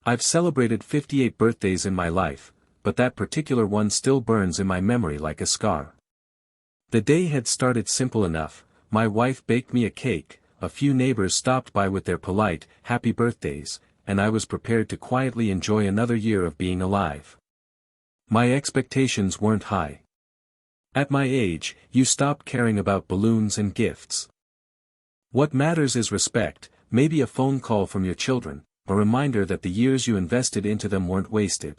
I've celebrated 58 birthdays in my life, but that particular one still burns in my memory like a scar. The day had started simple enough. My wife baked me a cake, a few neighbors stopped by with their polite, happy birthdays, and I was prepared to quietly enjoy another year of being alive. My expectations weren't high. At my age, you stop caring about balloons and gifts. What matters is respect, maybe a phone call from your children, a reminder that the years you invested into them weren't wasted.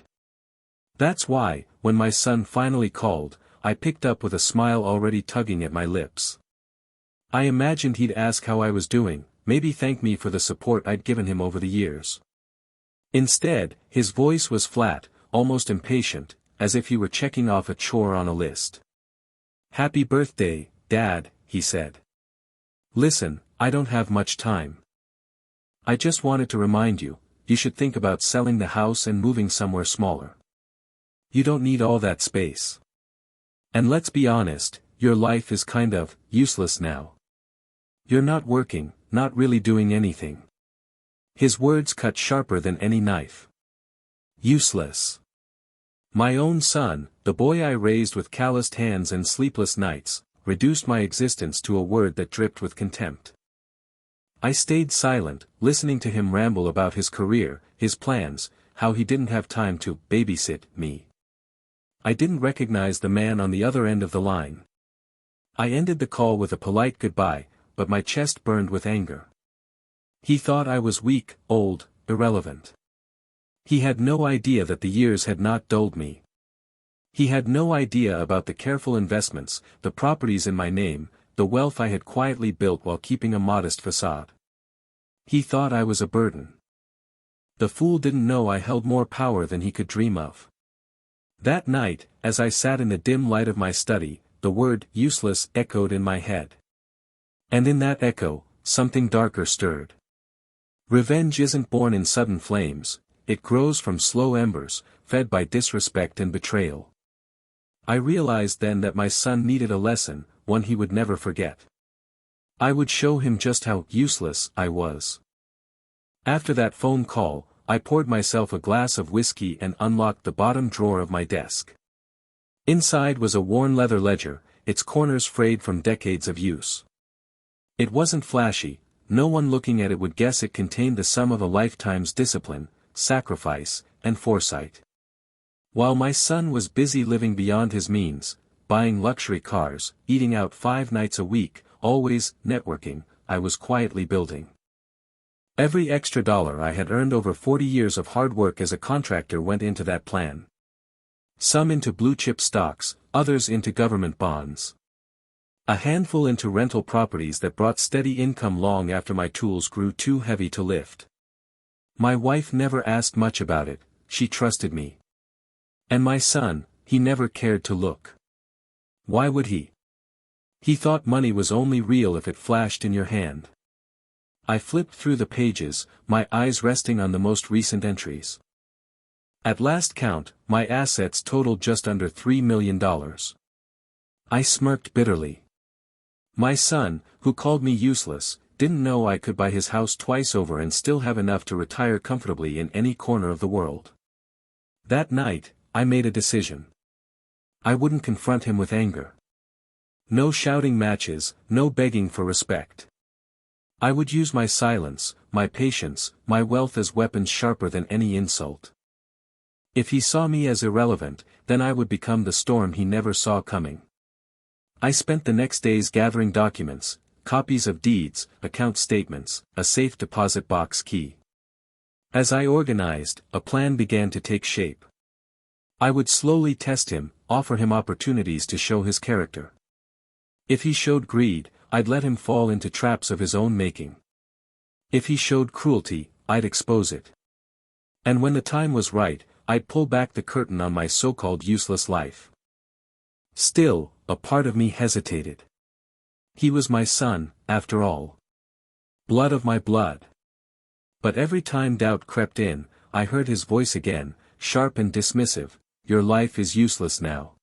That's why, when my son finally called, I picked up with a smile already tugging at my lips. I imagined he'd ask how I was doing, maybe thank me for the support I'd given him over the years. Instead, his voice was flat, almost impatient, as if he were checking off a chore on a list. "Happy birthday, Dad," he said. "Listen, I don't have much time. I just wanted to remind you, you should think about selling the house and moving somewhere smaller. You don't need all that space. And let's be honest, your life is kind of useless now. You're not working, not really doing anything." His words cut sharper than any knife. Useless. My own son, the boy I raised with calloused hands and sleepless nights, reduced my existence to a word that dripped with contempt. I stayed silent, listening to him ramble about his career, his plans, how he didn't have time to babysit me. I didn't recognize the man on the other end of the line. I ended the call with a polite goodbye, but my chest burned with anger. He thought I was weak, old, irrelevant. He had no idea that the years had not dulled me. He had no idea about the careful investments, the properties in my name, the wealth I had quietly built while keeping a modest facade. He thought I was a burden. The fool didn't know I held more power than he could dream of. That night, as I sat in the dim light of my study, the word useless echoed in my head. And in that echo, something darker stirred. Revenge isn't born in sudden flames, it grows from slow embers, fed by disrespect and betrayal. I realized then that my son needed a lesson, one he would never forget. I would show him just how useless I was. After that phone call, I poured myself a glass of whiskey and unlocked the bottom drawer of my desk. Inside was a worn leather ledger, its corners frayed from decades of use. It wasn't flashy, no one looking at it would guess it contained the sum of a lifetime's discipline, sacrifice, and foresight. While my son was busy living beyond his means, buying luxury cars, eating out 5 nights a week, always networking, I was quietly building. Every extra dollar I had earned over 40 years of hard work as a contractor went into that plan. Some into blue-chip stocks, others into government bonds. A handful into rental properties that brought steady income long after my tools grew too heavy to lift. My wife never asked much about it, she trusted me. And my son, he never cared to look. Why would he? He thought money was only real if it flashed in your hand. I flipped through the pages, my eyes resting on the most recent entries. At last count, my assets totaled just under $3 million. I smirked bitterly. My son, who called me useless, didn't know I could buy his house twice over and still have enough to retire comfortably in any corner of the world. That night, I made a decision. I wouldn't confront him with anger. No shouting matches, no begging for respect. I would use my silence, my patience, my wealth as weapons sharper than any insult. If he saw me as irrelevant, then I would become the storm he never saw coming. I spent the next days gathering documents, copies of deeds, account statements, a safe deposit box key. As I organized, a plan began to take shape. I would slowly test him, offer him opportunities to show his character. If he showed greed, I'd let him fall into traps of his own making. If he showed cruelty, I'd expose it. And when the time was right, I'd pull back the curtain on my so-called useless life. Still, a part of me hesitated. He was my son, after all. Blood of my blood. But every time doubt crept in, I heard his voice again, sharp and dismissive, "Your life is useless now."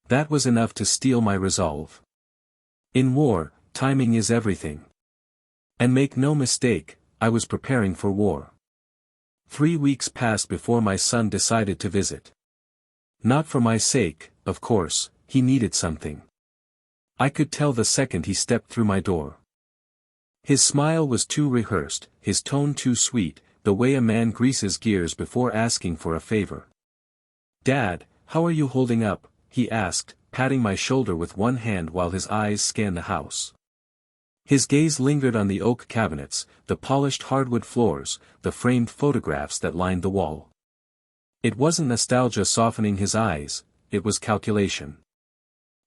That was enough to steel my resolve. In war, timing is everything. And make no mistake, I was preparing for war. 3 weeks passed before my son decided to visit. Not for my sake, of course, he needed something. I could tell the second he stepped through my door. His smile was too rehearsed, his tone too sweet, the way a man greases gears before asking for a favor. "Dad, how are you holding up?" he asked, patting my shoulder with one hand while his eyes scanned the house. His gaze lingered on the oak cabinets, the polished hardwood floors, the framed photographs that lined the wall. It wasn't nostalgia softening his eyes, it was calculation.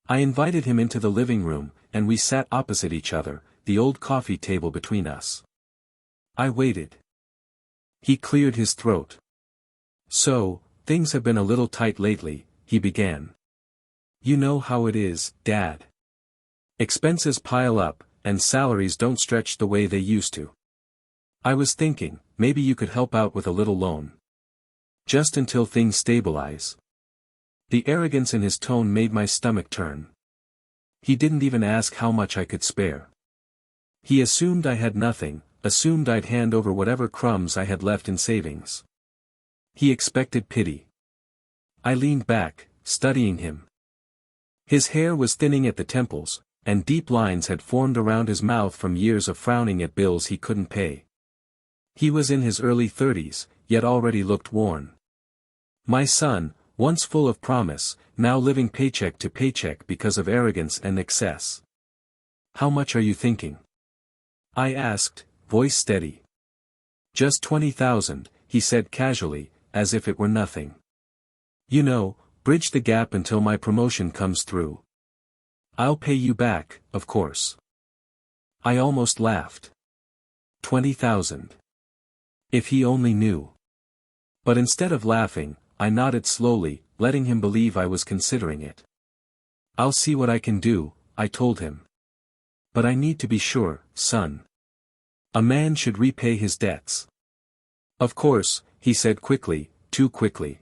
I invited him into the living room, and we sat opposite each other, the old coffee table between us. I waited. He cleared his throat. "So, things have been a little tight lately," he began. "You know how it is, Dad. Expenses pile up, and salaries don't stretch the way they used to. I was thinking, maybe you could help out with a little loan. Just until things stabilize." The arrogance in his tone made my stomach turn. He didn't even ask how much I could spare. He assumed I had nothing, assumed I'd hand over whatever crumbs I had left in savings. He expected pity. I leaned back, studying him. His hair was thinning at the temples, and deep lines had formed around his mouth from years of frowning at bills he couldn't pay. He was in his early 30s, yet already looked worn. My son, once full of promise, now living paycheck to paycheck because of arrogance and excess. "How much are you thinking?" I asked, voice steady. "Just 20,000, he said casually, as if it were nothing. "You know, bridge the gap until my promotion comes through. I'll pay you back, of course." I almost laughed. 20,000. If he only knew. But instead of laughing, I nodded slowly, letting him believe I was considering it. "I'll see what I can do," I told him. "But I need to be sure, son. A man should repay his debts." "Of course," he said quickly, too quickly.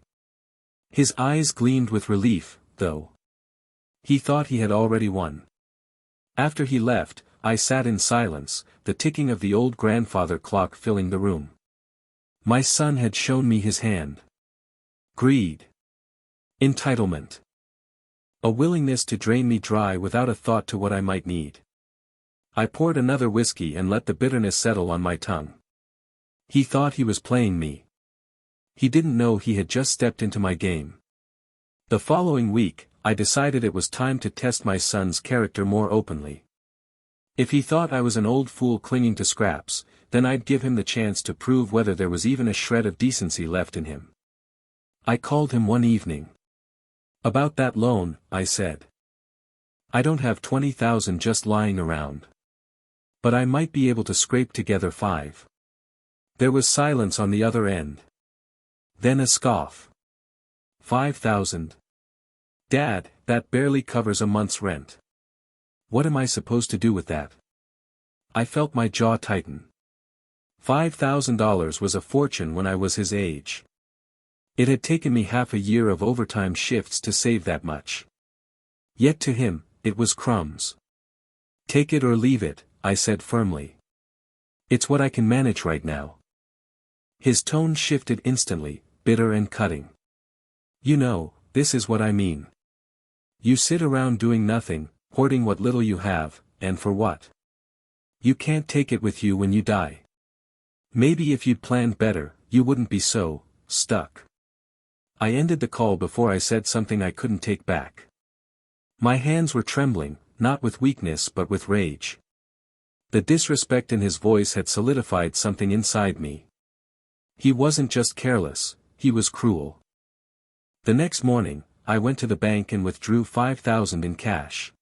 His eyes gleamed with relief, though. He thought he had already won. After he left, I sat in silence, the ticking of the old grandfather clock filling the room. My son had shown me his hand. Greed. Entitlement. A willingness to drain me dry without a thought to what I might need. I poured another whiskey and let the bitterness settle on my tongue. He thought he was playing me. He didn't know he had just stepped into my game. The following week, I decided it was time to test my son's character more openly. If he thought I was an old fool clinging to scraps, then I'd give him the chance to prove whether there was even a shred of decency left in him. I called him one evening. "About that loan," I said. "I don't have 20,000 just lying around. But I might be able to scrape together 5. There was silence on the other end. Then a scoff. 5,000. "Dad, that barely covers a month's rent. What am I supposed to do with that?" I felt my jaw tighten. $5,000 was a fortune when I was his age. It had taken me half a year of overtime shifts to save that much. Yet to him, it was crumbs. "Take it or leave it," I said firmly. "It's what I can manage right now." His tone shifted instantly, bitter and cutting. "You know, this is what I mean. You sit around doing nothing, hoarding what little you have, and for what? You can't take it with you when you die. Maybe if you'd planned better, you wouldn't be so stuck." I ended the call before I said something I couldn't take back. My hands were trembling, not with weakness but with rage. The disrespect in his voice had solidified something inside me. He wasn't just careless, he was cruel. The next morning, I went to the bank and withdrew 5,000 in cash.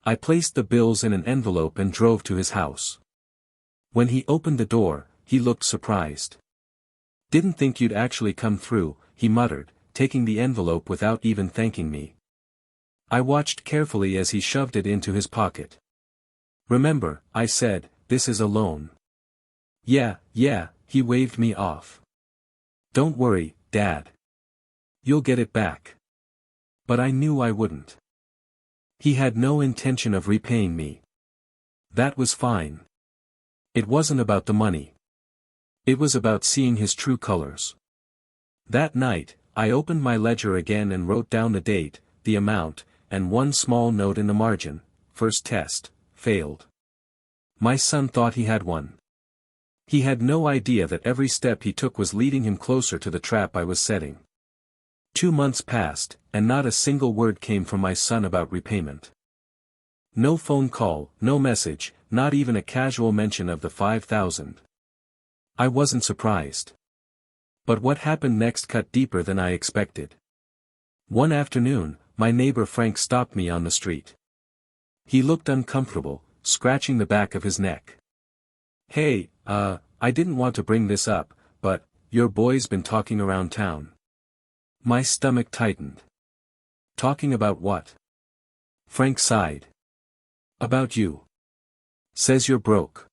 I placed the bills in an envelope and drove to his house. When he opened the door, he looked surprised. "Didn't think you'd actually come through," he muttered, taking the envelope without even thanking me. I watched carefully as he shoved it into his pocket. "Remember," I said, "this is a loan." Yeah, he waved me off. "Don't worry, Dad. You'll get it back." But I knew I wouldn't. He had no intention of repaying me. That was fine. It wasn't about the money. It was about seeing his true colors. That night, I opened my ledger again and wrote down the date, the amount, and one small note in the margin: first test, failed. My son thought he had won. He had no idea that every step he took was leading him closer to the trap I was setting. 2 months passed, and not a single word came from my son about repayment. No phone call, no message, not even a casual mention of the 5,000. I wasn't surprised. But what happened next cut deeper than I expected. One afternoon, my neighbor Frank stopped me on the street. He looked uncomfortable, scratching the back of his neck. "Hey, I didn't want to bring this up, but, your boy's been talking around town." My stomach tightened. "Talking about what?" Frank sighed. "About you. Says you're broke.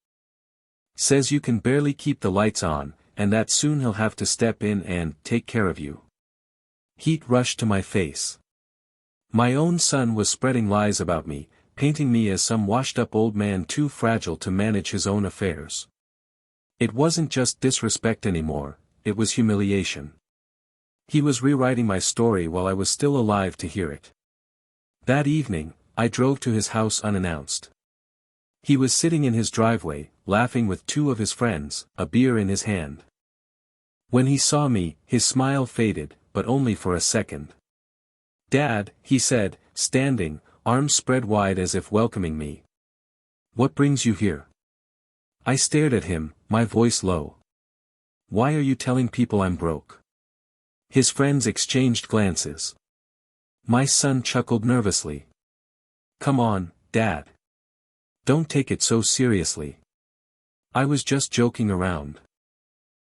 Says you can barely keep the lights on, and that soon he'll have to step in and take care of you." Heat rushed to my face. My own son was spreading lies about me, painting me as some washed-up old man too fragile to manage his own affairs. It wasn't just disrespect anymore, it was humiliation. He was rewriting my story while I was still alive to hear it. That evening, I drove to his house unannounced. He was sitting in his driveway, laughing with 2 of his friends, a beer in his hand. When he saw me, his smile faded, but only for a second. "Dad," he said, standing, arms spread wide as if welcoming me. "What brings you here?" I stared at him, my voice low. "Why are you telling people I'm broke?" His friends exchanged glances. My son chuckled nervously. "Come on, Dad. Don't take it so seriously. I was just joking around.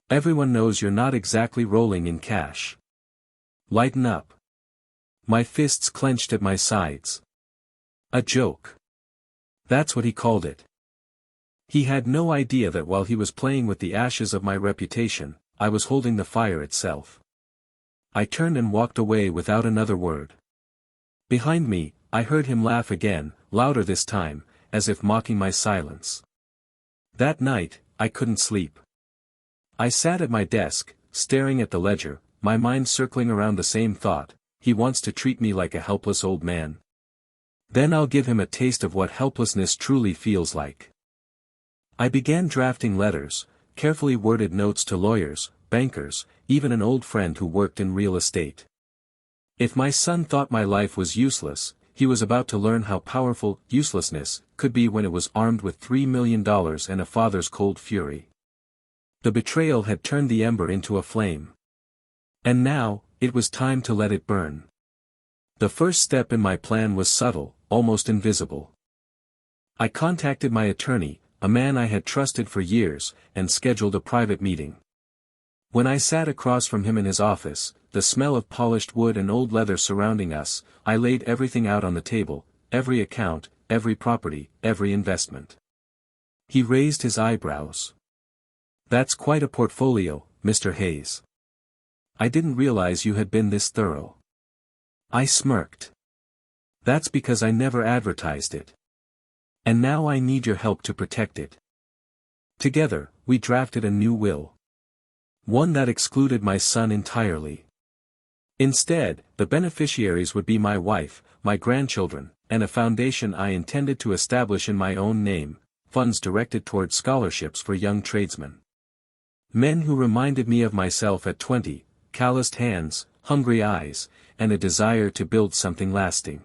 Everyone knows you're not exactly rolling in cash. Lighten up." My fists clenched at my sides. A joke. That's what he called it. He had no idea that while he was playing with the ashes of my reputation, I was holding the fire itself. I turned and walked away without another word. Behind me, I heard him laugh again, louder this time, as if mocking my silence. That night, I couldn't sleep. I sat at my desk, staring at the ledger, my mind circling around the same thought: he wants to treat me like a helpless old man. Then I'll give him a taste of what helplessness truly feels like. I began drafting letters, carefully worded notes to lawyers, bankers, even an old friend who worked in real estate. If my son thought my life was useless, he was about to learn how powerful uselessness could be when it was armed with $3 million and a father's cold fury. The betrayal had turned the ember into a flame. And now, it was time to let it burn. The first step in my plan was subtle, almost invisible. I contacted my attorney, a man I had trusted for years, and scheduled a private meeting. When I sat across from him in his office, the smell of polished wood and old leather surrounding us, I laid everything out on the table, every account, every property, every investment. He raised his eyebrows. "That's quite a portfolio, Mr. Hayes. I didn't realize you had been this thorough." I smirked. "That's because I never advertised it. And now I need your help to protect it." Together, we drafted a new will. One that excluded my son entirely. Instead, the beneficiaries would be my wife, my grandchildren, and a foundation I intended to establish in my own name, funds directed toward scholarships for young tradesmen. Men who reminded me of myself at 20, calloused hands, hungry eyes, and a desire to build something lasting.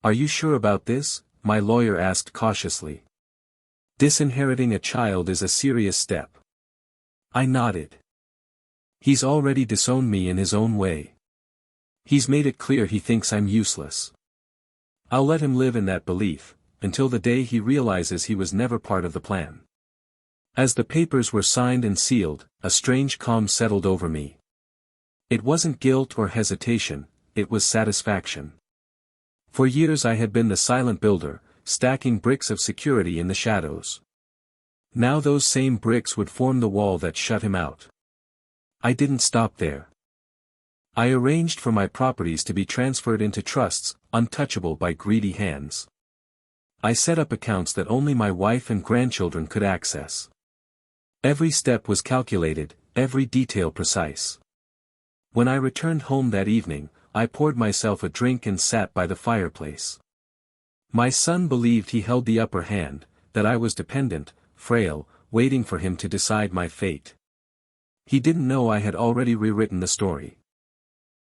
"Are you sure about this?" my lawyer asked cautiously. "Disinheriting a child is a serious step." I nodded. "He's already disowned me in his own way. He's made it clear he thinks I'm useless. I'll let him live in that belief, until the day he realizes he was never part of the plan." As the papers were signed and sealed, a strange calm settled over me. It wasn't guilt or hesitation, it was satisfaction. For years I had been the silent builder, stacking bricks of security in the shadows. Now those same bricks would form the wall that shut him out. I didn't stop there. I arranged for my properties to be transferred into trusts, untouchable by greedy hands. I set up accounts that only my wife and grandchildren could access. Every step was calculated, every detail precise. When I returned home that evening, I poured myself a drink and sat by the fireplace. My son believed he held the upper hand, that I was dependent, frail, waiting for him to decide my fate. He didn't know I had already rewritten the story.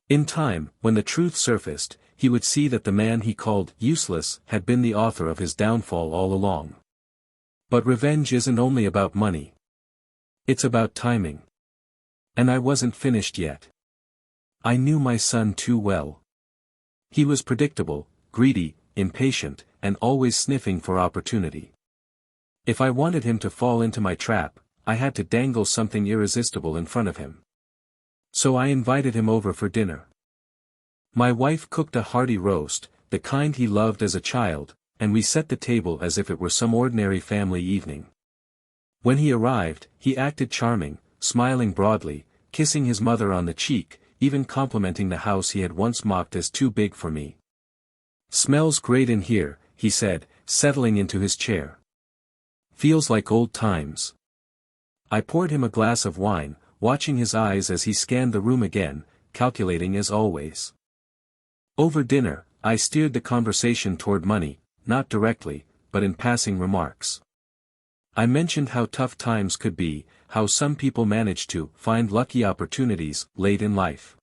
In time, when the truth surfaced, he would see that the man he called useless had been the author of his downfall all along. But revenge isn't only about money. It's about timing. And I wasn't finished yet. I knew my son too well. He was predictable, greedy, impatient, and always sniffing for opportunity. If I wanted him to fall into my trap, I had to dangle something irresistible in front of him. So I invited him over for dinner. My wife cooked a hearty roast, the kind he loved as a child, and we set the table as if it were some ordinary family evening. When he arrived, he acted charming, smiling broadly, kissing his mother on the cheek, even complimenting the house he had once mocked as too big for me. "Smells great in here," he said, settling into his chair. "Feels like old times." I poured him a glass of wine, watching his eyes as he scanned the room again, calculating as always. Over dinner, I steered the conversation toward money, not directly, but in passing remarks. I mentioned how tough times could be, how some people manage to find lucky opportunities late in life.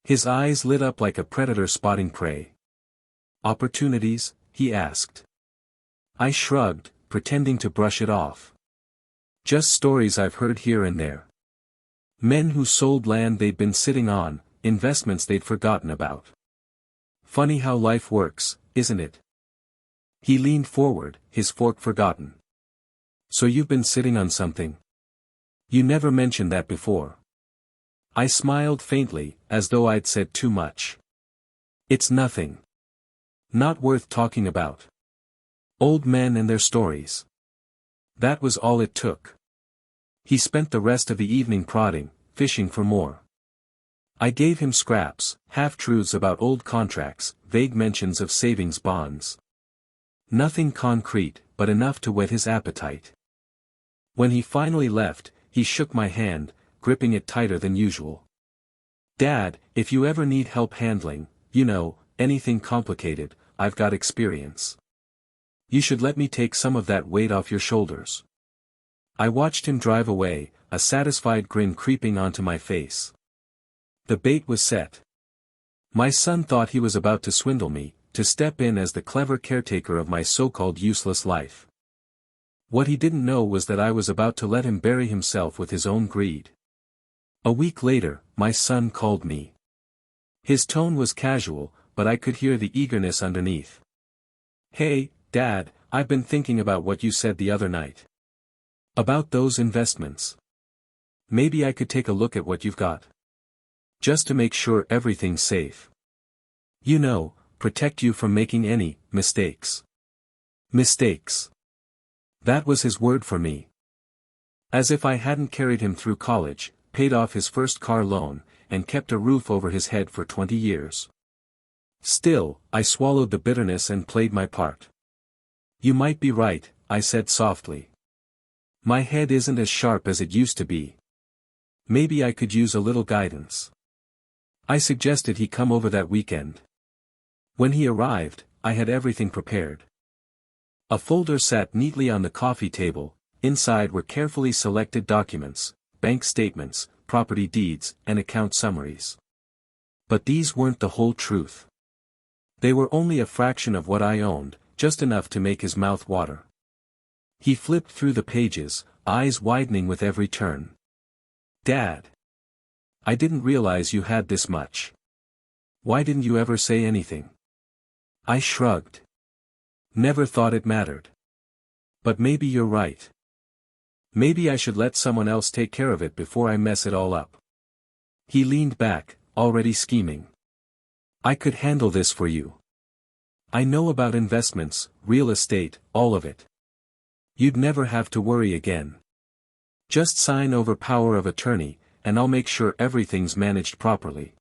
His eyes lit up like a predator spotting prey. "Opportunities?" he asked. I shrugged, pretending to brush it off. "Just stories I've heard here and there. Men who sold land they'd been sitting on, investments they'd forgotten about. Funny how life works, isn't it?" He leaned forward, his fork forgotten. "So you've been sitting on something? You never mentioned that before." I smiled faintly, as though I'd said too much. "It's nothing. Not worth talking about. Old men and their stories." That was all it took. He spent the rest of the evening prodding, fishing for more. I gave him scraps, half-truths about old contracts, vague mentions of savings bonds. Nothing concrete, but enough to whet his appetite. When he finally left, he shook my hand, gripping it tighter than usual. "Dad, if you ever need help handling, anything complicated, I've got experience. You should let me take some of that weight off your shoulders." I watched him drive away, a satisfied grin creeping onto my face. The bait was set. My son thought he was about to swindle me, to step in as the clever caretaker of my so-called useless life. What he didn't know was that I was about to let him bury himself with his own greed. A week later, my son called me. His tone was casual, but I could hear the eagerness underneath. "Hey, Dad, I've been thinking about what you said the other night. About those investments. Maybe I could take a look at what you've got. Just to make sure everything's safe. Protect you from making any mistakes." Mistakes. That was his word for me. As if I hadn't carried him through college, paid off his first car loan, and kept a roof over his head for 20 years. Still, I swallowed the bitterness and played my part. "You might be right," I said softly. "My head isn't as sharp as it used to be. Maybe I could use a little guidance." I suggested he come over that weekend. When he arrived, I had everything prepared. A folder sat neatly on the coffee table, inside were carefully selected documents, bank statements, property deeds, and account summaries. But these weren't the whole truth. They were only a fraction of what I owned, just enough to make his mouth water. He flipped through the pages, eyes widening with every turn. "Dad! I didn't realize you had this much. Why didn't you ever say anything?" I shrugged. "Never thought it mattered. But maybe you're right. Maybe I should let someone else take care of it before I mess it all up." He leaned back, already scheming. "I could handle this for you. I know about investments, real estate, all of it. You'd never have to worry again. Just sign over power of attorney, and I'll make sure everything's managed properly."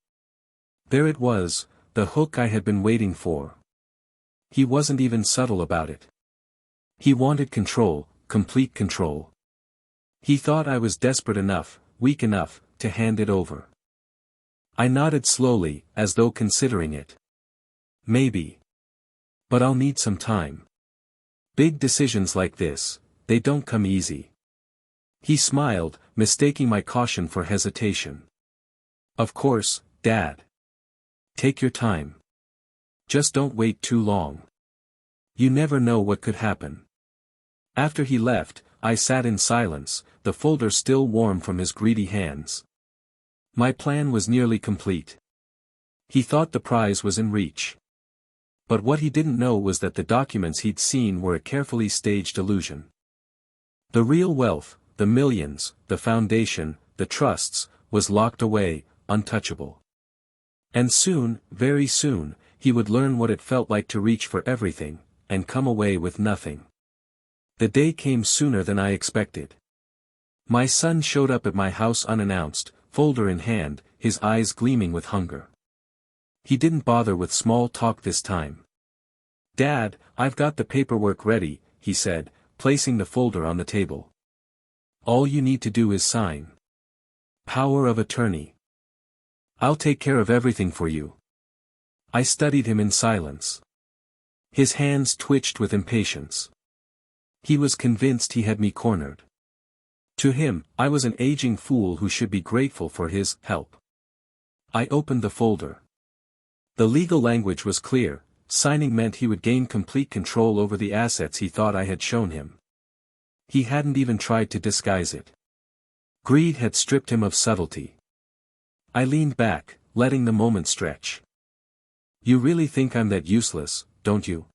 There it was, the hook I had been waiting for. He wasn't even subtle about it. He wanted control, complete control. He thought I was desperate enough, weak enough, to hand it over. I nodded slowly, as though considering it. Maybe. But I'll need some time. Big decisions like this, they don't come easy. He smiled, mistaking my caution for hesitation. Of course, Dad. Take your time. Just don't wait too long. You never know what could happen. After he left, I sat in silence, the folder still warm from his greedy hands. My plan was nearly complete. He thought the prize was in reach. But what he didn't know was that the documents he'd seen were a carefully staged illusion. The real wealth, the millions, the foundation, the trusts, was locked away, untouchable. And soon, very soon, he would learn what it felt like to reach for everything, and come away with nothing. The day came sooner than I expected. My son showed up at my house unannounced, folder in hand, his eyes gleaming with hunger. He didn't bother with small talk this time. "Dad, I've got the paperwork ready," he said, placing the folder on the table. "All you need to do is sign. Power of attorney. I'll take care of everything for you." I studied him in silence. His hands twitched with impatience. He was convinced he had me cornered. To him, I was an aging fool who should be grateful for his help. I opened the folder. The legal language was clear. Signing meant he would gain complete control over the assets he thought I had shown him. He hadn't even tried to disguise it. Greed had stripped him of subtlety. I leaned back, letting the moment stretch. "You really think I'm that useless, don't you?"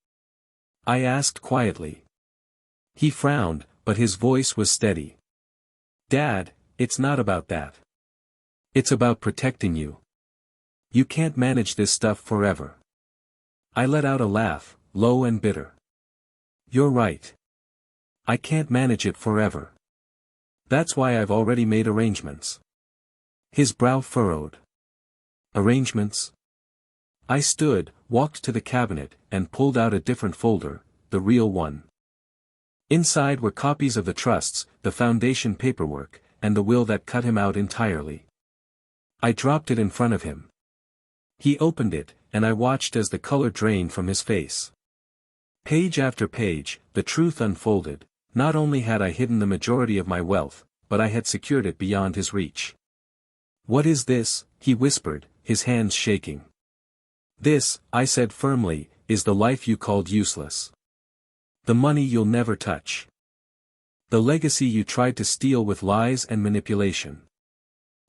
I asked quietly. He frowned, but his voice was steady. "Dad, it's not about that. It's about protecting you. You can't manage this stuff forever." I let out a laugh, low and bitter. "You're right. I can't manage it forever. That's why I've already made arrangements." His brow furrowed. "Arrangements?" I stood, walked to the cabinet, and pulled out a different folder, the real one. Inside were copies of the trusts, the foundation paperwork, and the will that cut him out entirely. I dropped it in front of him. He opened it, and I watched as the color drained from his face. Page after page, the truth unfolded. Not only had I hidden the majority of my wealth, but I had secured it beyond his reach. "What is this?" he whispered, his hands shaking. "This," I said firmly, "is the life you called useless. The money you'll never touch. The legacy you tried to steal with lies and manipulation.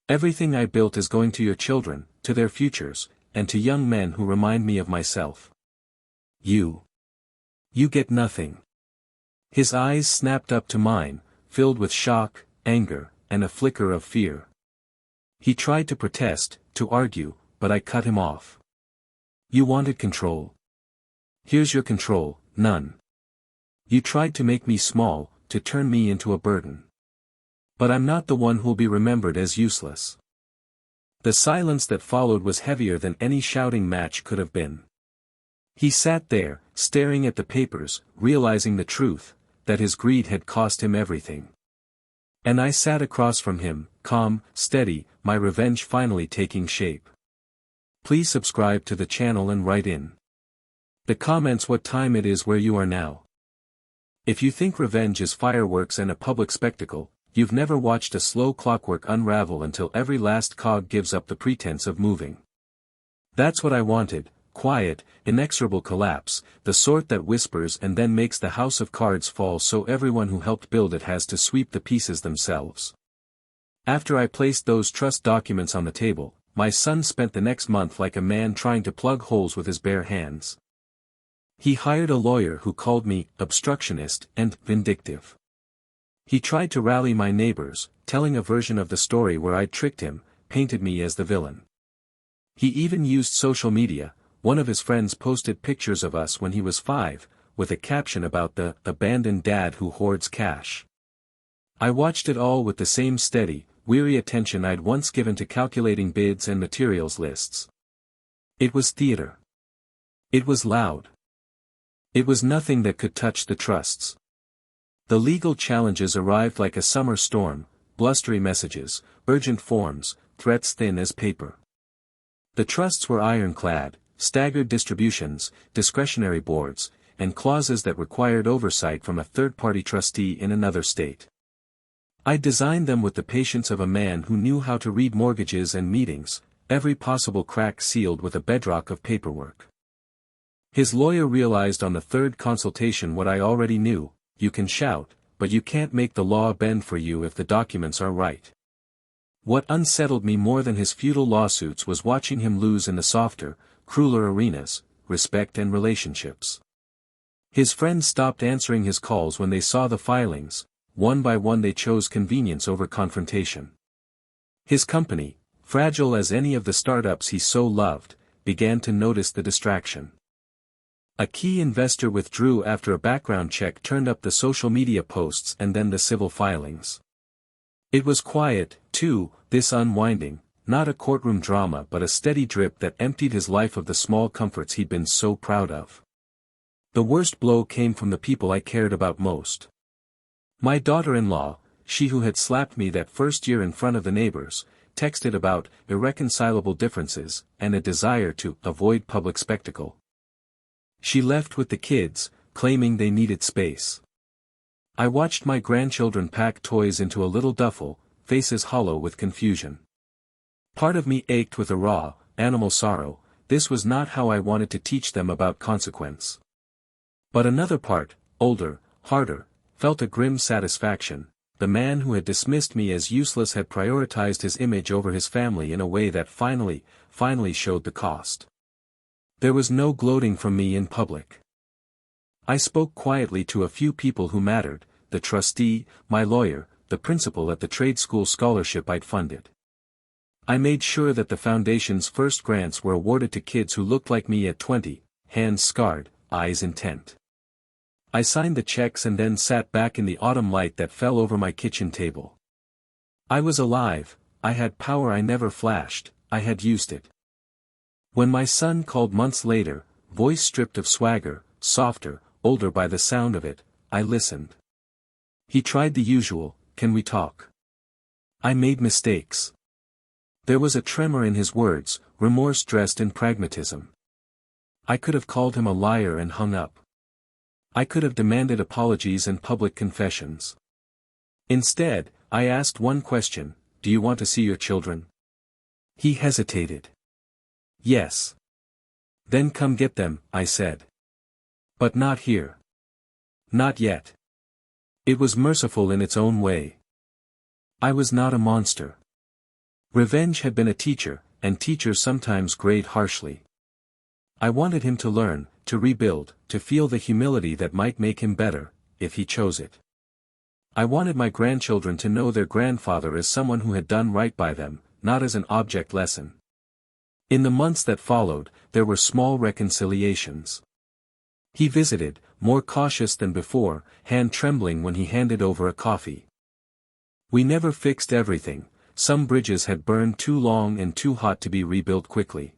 Everything I built is going to your children, to their futures, and to young men who remind me of myself. You get nothing." His eyes snapped up to mine, filled with shock, anger, and a flicker of fear. He tried to protest, to argue, but I cut him off. "You wanted control. Here's your control, none. You tried to make me small, to turn me into a burden. But I'm not the one who'll be remembered as useless." The silence that followed was heavier than any shouting match could have been. He sat there, staring at the papers, realizing the truth, that his greed had cost him everything. And I sat across from him, calm, steady, my revenge finally taking shape. Please subscribe to the channel and write in the comments what time it is where you are now. If you think revenge is fireworks and a public spectacle, you've never watched a slow clockwork unravel until every last cog gives up the pretense of moving. That's what I wanted, quiet, inexorable collapse, the sort that whispers and then makes the house of cards fall so everyone who helped build it has to sweep the pieces themselves. After I placed those trust documents on the table, my son spent the next month like a man trying to plug holes with his bare hands. He hired a lawyer who called me obstructionist and vindictive. He tried to rally my neighbors, telling a version of the story where I'd tricked him, painted me as the villain. He even used social media. One of his friends posted pictures of us when he was 5, with a caption about the abandoned dad who hoards cash. I watched it all with the same steady, weary attention I'd once given to calculating bids and materials lists. It was theater. It was loud. It was nothing that could touch the trusts. The legal challenges arrived like a summer storm, blustery messages, urgent forms, threats thin as paper. The trusts were ironclad, staggered distributions, discretionary boards, and clauses that required oversight from a third-party trustee in another state. I designed them with the patience of a man who knew how to read mortgages and meetings, every possible crack sealed with a bedrock of paperwork. His lawyer realized on the third consultation what I already knew: you can shout, but you can't make the law bend for you if the documents are right. What unsettled me more than his futile lawsuits was watching him lose in the softer, crueler arenas, respect and relationships. His friends stopped answering his calls when they saw the filings. One by one they chose convenience over confrontation. His company, fragile as any of the startups he so loved, began to notice the distraction. A key investor withdrew after a background check turned up the social media posts and then the civil filings. It was quiet, too, this unwinding, not a courtroom drama but a steady drip that emptied his life of the small comforts he'd been so proud of. The worst blow came from the people I cared about most. My daughter-in-law, she who had slapped me that first year in front of the neighbors, texted about irreconcilable differences and a desire to avoid public spectacle. She left with the kids, claiming they needed space. I watched my grandchildren pack toys into a little duffel, faces hollow with confusion. Part of me ached with a raw, animal sorrow. This was not how I wanted to teach them about consequence. But another part, older, harder, felt a grim satisfaction. The man who had dismissed me as useless had prioritized his image over his family in a way that finally showed the cost. There was no gloating from me in public. I spoke quietly to a few people who mattered: the trustee, my lawyer, the principal at the trade school scholarship I'd funded. I made sure that the foundation's first grants were awarded to kids who looked like me at 20, hands scarred, eyes intent. I signed the checks and then sat back in the autumn light that fell over my kitchen table. I was alive, I had power I never flashed, I had used it. When my son called months later, voice stripped of swagger, softer, older by the sound of it, I listened. He tried the usual, "Can we talk?" I made mistakes. There was a tremor in his words, remorse dressed in pragmatism. I could have called him a liar and hung up. I could have demanded apologies and public confessions. Instead, I asked one question: do you want to see your children? He hesitated. Yes. Then come get them, I said. But not here. Not yet. It was merciful in its own way. I was not a monster. Revenge had been a teacher, and teachers sometimes grade harshly. I wanted him to learn, to rebuild, to feel the humility that might make him better, if he chose it. I wanted my grandchildren to know their grandfather as someone who had done right by them, not as an object lesson. In the months that followed, there were small reconciliations. He visited, more cautious than before, hand trembling when he handed over a coffee. We never fixed everything. Some bridges had burned too long and too hot to be rebuilt quickly.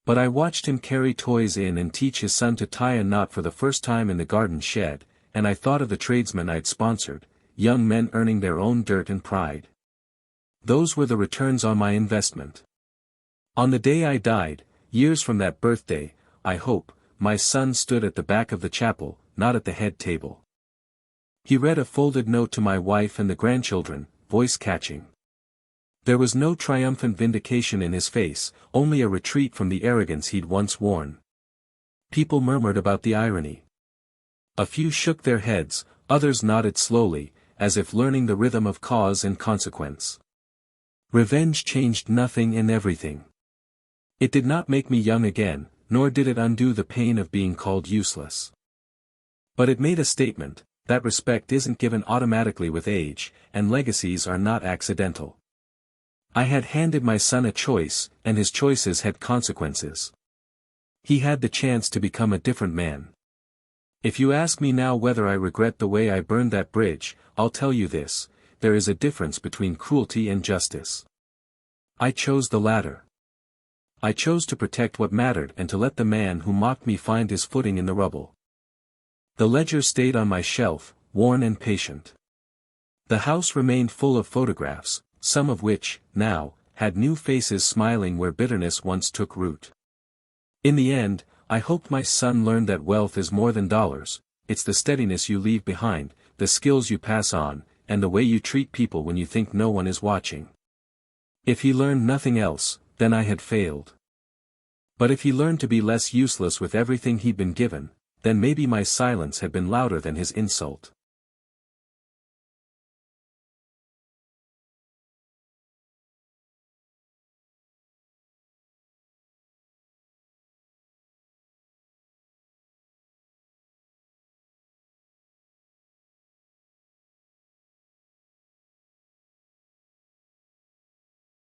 But I watched him carry toys in and teach his son to tie a knot for the first time in the garden shed, and I thought of the tradesmen I'd sponsored, young men earning their own dirt and pride. Those were the returns on my investment. On the day I died, years from that birthday, I hope, my son stood at the back of the chapel, not at the head table. He read a folded note to my wife and the grandchildren, voice-catching. There was no triumphant vindication in his face, only a retreat from the arrogance he'd once worn. People murmured about the irony. A few shook their heads, others nodded slowly, as if learning the rhythm of cause and consequence. Revenge changed nothing and everything. It did not make me young again, nor did it undo the pain of being called useless. But it made a statement: that respect isn't given automatically with age, and legacies are not accidental. I had handed my son a choice, and his choices had consequences. He had the chance to become a different man. If you ask me now whether I regret the way I burned that bridge, I'll tell you this: there is a difference between cruelty and justice. I chose the latter. I chose to protect what mattered and to let the man who mocked me find his footing in the rubble. The ledger stayed on my shelf, worn and patient. The house remained full of photographs, some of which, now, had new faces smiling where bitterness once took root. In the end, I hoped my son learned that wealth is more than dollars, it's the steadiness you leave behind, the skills you pass on, and the way you treat people when you think no one is watching. If he learned nothing else, then I had failed. But if he learned to be less useless with everything he'd been given, then maybe my silence had been louder than his insult.